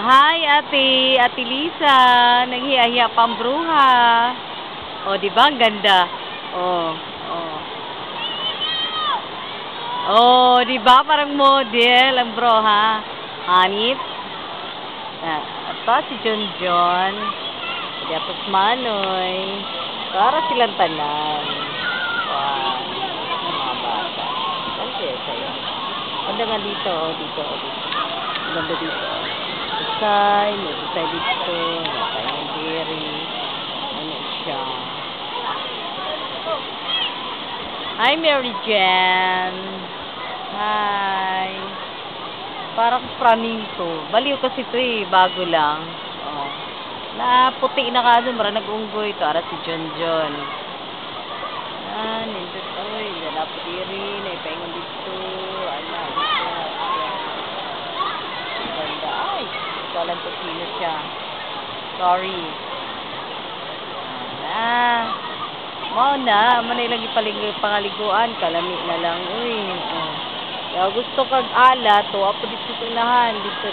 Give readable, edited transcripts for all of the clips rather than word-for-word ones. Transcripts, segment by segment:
Hi, Ate Lisa. Naghiya-hiya pang bruha. O, di ba? Ang ganda. Oh, oh. Oh, di ba? Parang model ang bruha. Hanip. Ito si John. Tapos Manoy. Para silang tanan. Wow. Mga bata. Kasi sa'yo. Ganda nga dito, dito. Ganda dito. May design dito. May berry. Ano siya? Hi, Mary Jan. Hi. Parang flamingo. Baliw kasi ito eh. Bago lang. Oh. Na puti na ka doon. Marang nag-unggoy ito. Ara si John. Nindot ito. Wala po diri. Naipaingon dito. Ano. Ganda. Ay. Walang tokino siya. Sorry. Mao na. Manay lagi pangaliguan. Kalami na lang. Uy. Oh. Kaya gusto kag ala to. Apo dito sa unahan. Dito.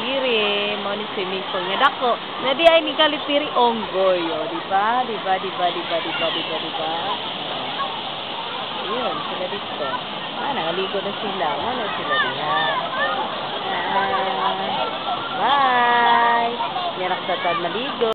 Diri. Mao ni swimming pool nga dako. Na di ay ni kalit diri onggoy. O. Diba? Yun. Sila dito. Nangaligo na sila. Ano sila diha? Bye! Yan ako sa maligo.